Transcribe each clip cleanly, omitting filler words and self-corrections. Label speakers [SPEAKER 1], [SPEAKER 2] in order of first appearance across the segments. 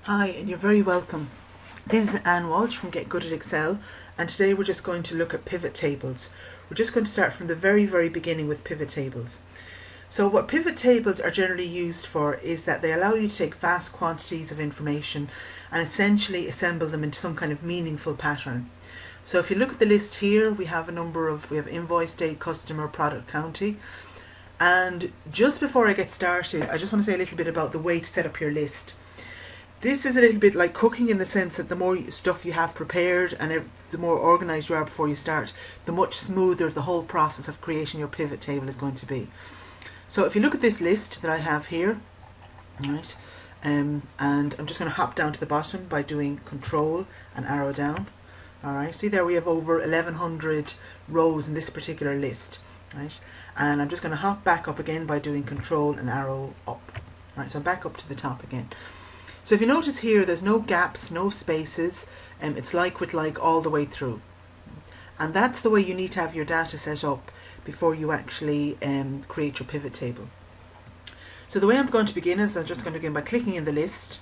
[SPEAKER 1] Hi, and you're very welcome. This is Anne Walsh from Get Good at Excel, and today we're just going to look at pivot tables. We're just going to start from the very beginning with pivot tables. So what pivot tables are generally used for is that they allow you to take vast quantities of information and essentially assemble them into some kind of meaningful pattern. So if you look at the list here, we have invoice date, customer, product, county. And just before I get started, I just want to say a little bit about the way to set up your list. This is a little bit like cooking in the sense that the more stuff you have prepared and the more organised you are before you start, the much smoother the whole process of creating your pivot table is going to be. So if you look at this list that I have here, right, and I'm just going to hop down to the bottom by doing Control and arrow down. Alright, see there we have over 1100 rows in this particular list, right? And I'm just going to hop back up again by doing Control and arrow up. Right, so I'm back up to the top again. So if you notice here, there's no gaps, no spaces, and it's like with like all the way through. And that's the way you need to have your data set up before you actually create your pivot table. So the way I'm going to begin is I'm just going to begin by clicking in the list,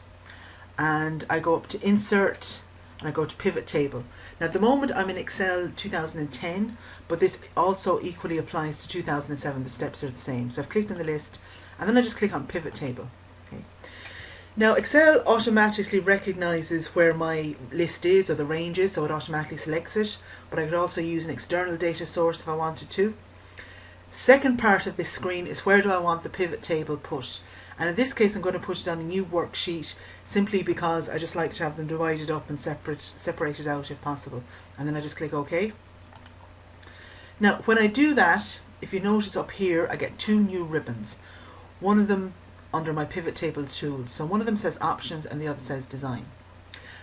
[SPEAKER 1] and I go up to Insert, and I go to Pivot Table. Now at the moment I'm in Excel 2010, but this also equally applies to 2007. The steps are the same. So I've clicked in the list, and then I just click on Pivot Table. Okay. Now Excel automatically recognises where my list is or the range is, so it automatically selects it, but I could also use an external data source if I wanted to. Second part of this screen is where do I want the pivot table put, and in this case I'm going to put it on a new worksheet simply because I just like to have them divided up and separated out if possible, and then I just click OK. Now when I do that, if you notice up here I get two new ribbons, one of them under my pivot tables tools. So one of them says options and the other says design.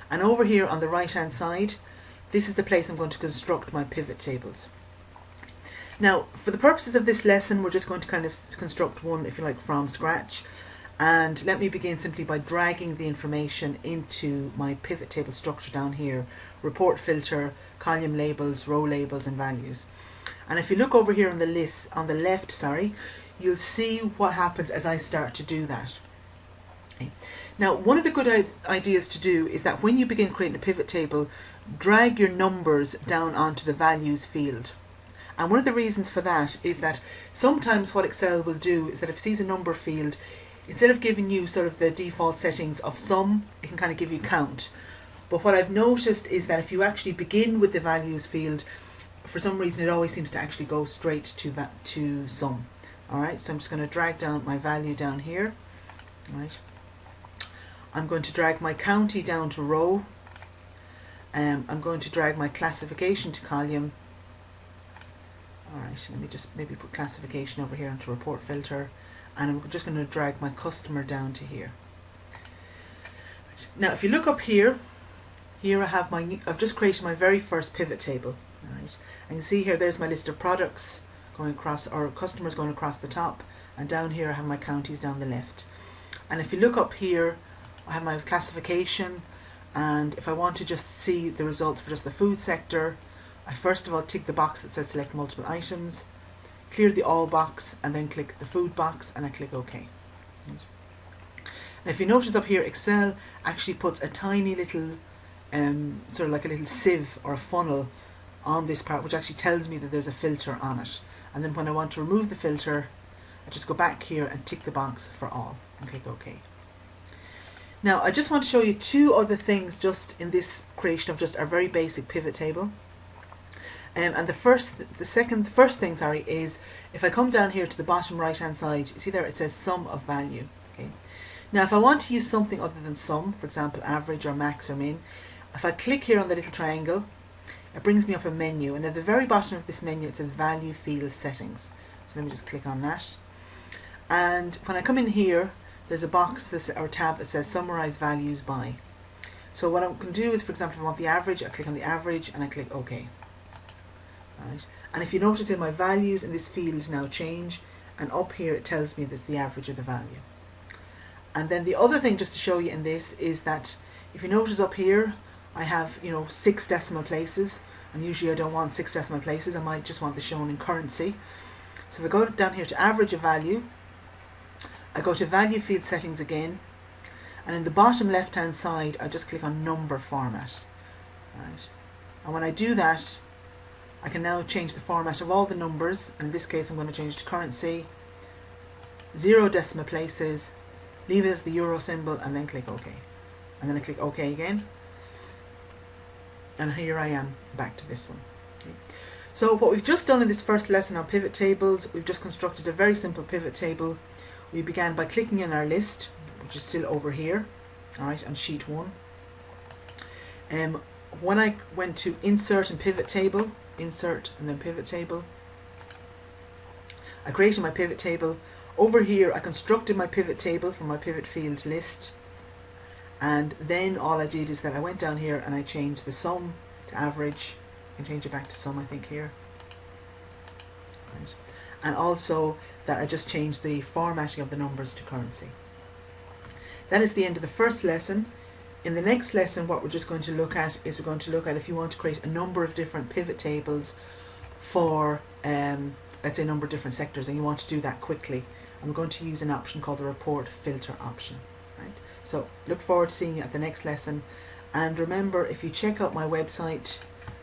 [SPEAKER 1] And over here on the right hand side, this is the place I'm going to construct my pivot tables. Now for the purposes of this lesson, we're just going to kind of construct one, if you like, from scratch. And let me begin simply by dragging the information into my pivot table structure down here: report filter, column labels, row labels and values. And if you look over here on the list on the left, you'll see what happens as I start to do that. Okay. Now one of the good ideas to do is that when you begin creating a pivot table, drag your numbers down onto the values field. And one of the reasons for that is that sometimes what Excel will do is that if it sees a number field, instead of giving you sort of the default settings of sum, it can kind of give you count. But what I've noticed is that if you actually begin with the values field, for some reason it always seems to actually go straight to sum. Alright, so I'm just going to drag down my value down here. Right. I'm going to drag my county down to row. I'm going to drag my classification to column. Alright, let me just maybe put classification over here onto report filter. And I'm just going to drag my customer down to here. Right. Now if you look up here, I have I've just created my very first pivot table. Right. And you see here, there's my list of products going across, or customers going across the top, and down here I have my counties down the left. And if you look up here, I have my classification, and if I want to just see the results for just the food sector, I first of all tick the box that says select multiple items, clear the all box, and then click the food box, and I click OK. Right. And if you notice up here, Excel actually puts a tiny little sort of like a little sieve or a funnel on this part, which actually tells me that there's a filter on it. And then when I want to remove the filter, I just go back here and tick the box for all and click OK. Now I just want to show you two other things just in this creation of just our very basic pivot table. And the first thing is if I come down here to the bottom right hand side, you see there it says sum of value. Okay. Now if I want to use something other than sum, for example average or max or min, if I click here on the little triangle, it brings me up a menu, and at the very bottom of this menu it says value field settings. So let me just click on that, and when I come in here there's a box or tab that says summarize values by. So what I'm going to do is, for example, if I want the average, I click on the average and I click OK. Right. And if you notice here, my values in this field now change, and up here it tells me that's the average of the value. And then the other thing just to show you in this is that if you notice up here I have 6 decimal places, and usually I don't want 6 decimal places, I might just want this shown in currency. So if I go down here to average of value, I go to value field settings again, and in the bottom left hand side I just click on number format. Right. And when I do that, I can now change the format of all the numbers, and in this case I'm going to change to currency, 0 decimal places, leave it as the euro symbol, and then click OK. I'm going to click OK again, and here I am back to this one. Okay. So what we've just done in this first lesson on pivot tables, we've just constructed a very simple pivot table. We began by clicking in our list, which is still over here, alright, on sheet 1. When I went to insert and pivot table, insert and then pivot table, I created my pivot table. Over here I constructed my pivot table from my pivot field list, and then all I did is that I went down here and I changed the sum to average. I can change it back to sum, I think, here. Right. And also that I just changed the formatting of the numbers to currency. That is the end of the first lesson. In the next lesson, what we're just going to look at is we're going to look at if you want to create a number of different pivot tables for, let's say, a number of different sectors, and you want to do that quickly. I'm going to use an option called the report filter option. Right? So look forward to seeing you at the next lesson. And remember, if you check out my website,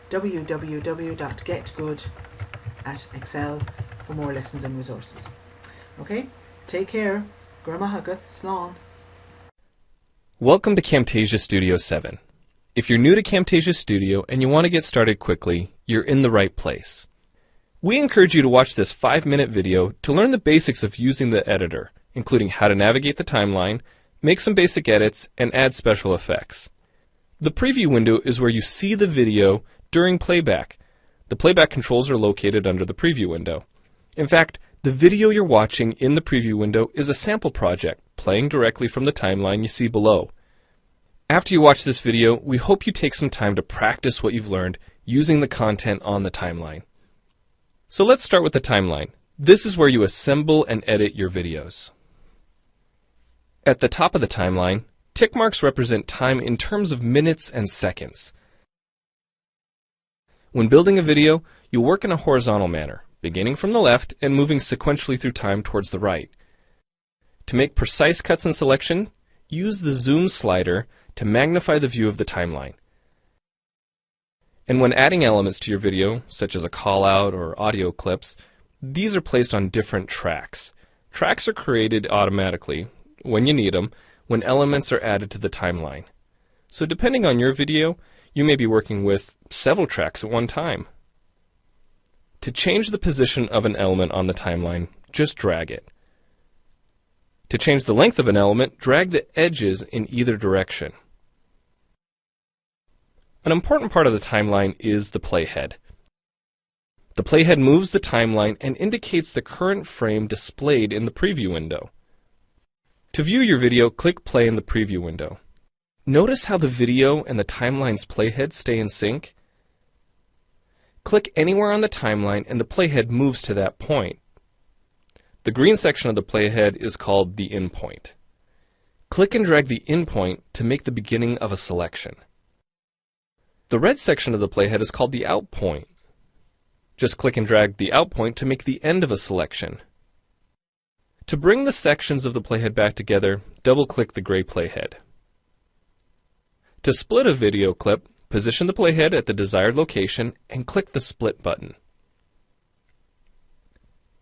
[SPEAKER 1] www.getgood@excel, for more lessons and resources. Okay, take care. Grandma Huggeth, Slán.
[SPEAKER 2] Welcome to Camtasia Studio 7. If you're new to Camtasia Studio and you want to get started quickly, you're in the right place. We encourage you to watch this 5-minute video to learn the basics of using the editor, including how to navigate the timeline, make some basic edits, and add special effects. The preview window is where you see the video during playback. The playback controls are located under the preview window. In fact, the video you're watching in the preview window is a sample project playing directly from the timeline you see below. After you watch this video, we hope you take some time to practice what you've learned using the content on the timeline. So let's start with the timeline. This is where you assemble and edit your videos. At the top of the timeline, tick marks represent time in terms of minutes and seconds. When building a video, you'll work in a horizontal manner, beginning from the left and moving sequentially through time towards the right. To make precise cuts and selection, use the zoom slider to magnify the view of the timeline. And when adding elements to your video, such as a call-out or audio clips, these are placed on different tracks. Tracks are created automatically, when you need them, when elements are added to the timeline. So depending on your video, you may be working with several tracks at one time. To change the position of an element on the timeline, just drag it. To change the length of an element, drag the edges in either direction. An important part of the timeline is the playhead. The playhead moves the timeline and indicates the current frame displayed in the preview window. To view your video, click play in the preview window. Notice how the video and the timeline's playhead stay in sync? Click anywhere on the timeline and the playhead moves to that point. The green section of the playhead is called the in point. Click and drag the in point to make the beginning of a selection. The red section of the playhead is called the out point. Just click and drag the out point to make the end of a selection. To bring the sections of the playhead back together, double-click the gray playhead. To split a video clip, position the playhead at the desired location and click the split button.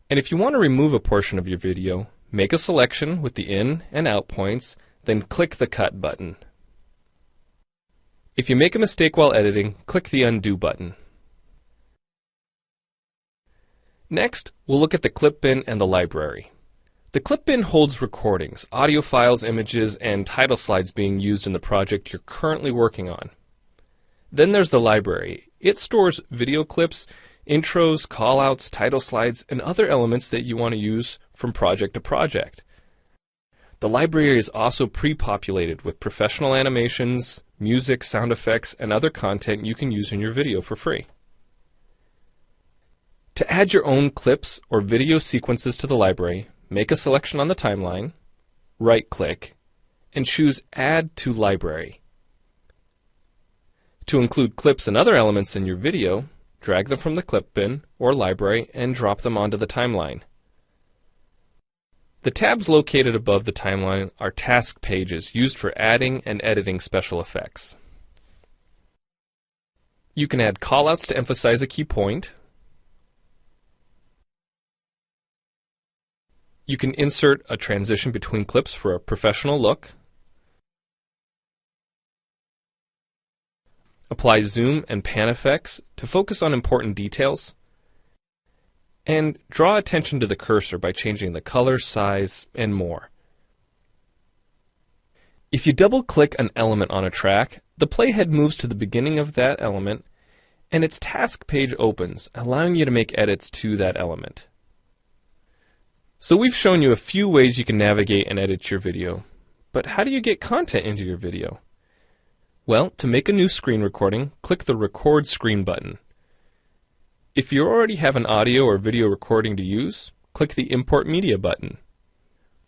[SPEAKER 2] And if you want to remove a portion of your video, make a selection with the in and out points, then click the cut button. If you make a mistake while editing, click the undo button. Next, we'll look at the clip bin and the library. The clip bin holds recordings, audio files, images, and title slides being used in the project you're currently working on. Then there's the library. It stores video clips, intros, callouts, title slides, and other elements that you want to use from project to project. The library is also pre-populated with professional animations, music, sound effects, and other content you can use in your video for free. To add your own clips or video sequences to the library, make a selection on the timeline, right-click, and choose Add to Library. To include clips and other elements in your video, drag them from the clip bin or library and drop them onto the timeline. The tabs located above the timeline are task pages used for adding and editing special effects. You can add callouts to emphasize a key point. You can insert a transition between clips for a professional look. Apply zoom and pan effects to focus on important details. And draw attention to the cursor by changing the color, size, and more. If you double-click an element on a track, the playhead moves to the beginning of that element, and its task page opens, allowing you to make edits to that element. So we've shown you a few ways you can navigate and edit your video. But how do you get content into your video? Well, to make a new screen recording, click the Record Screen button. If you already have an audio or video recording to use, click the Import Media button.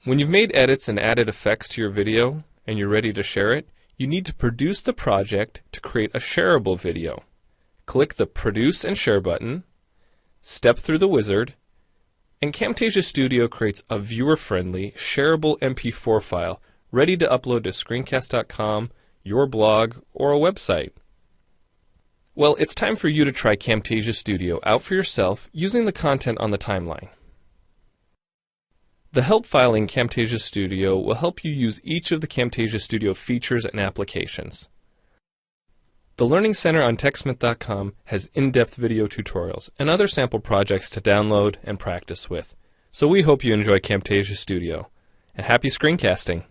[SPEAKER 2] When you've made edits and added effects to your video and you're ready to share it, you need to produce the project to create a shareable video. Click the Produce and Share button, step through the wizard, and Camtasia Studio creates a viewer-friendly, shareable MP4 file ready to upload to Screencast.com, your blog, or a website. Well, it's time for you to try Camtasia Studio out for yourself using the content on the timeline. The help file in Camtasia Studio will help you use each of the Camtasia Studio features and applications. The Learning Center on TechSmith.com has in-depth video tutorials and other sample projects to download and practice with. So we hope you enjoy Camtasia Studio. And happy screencasting!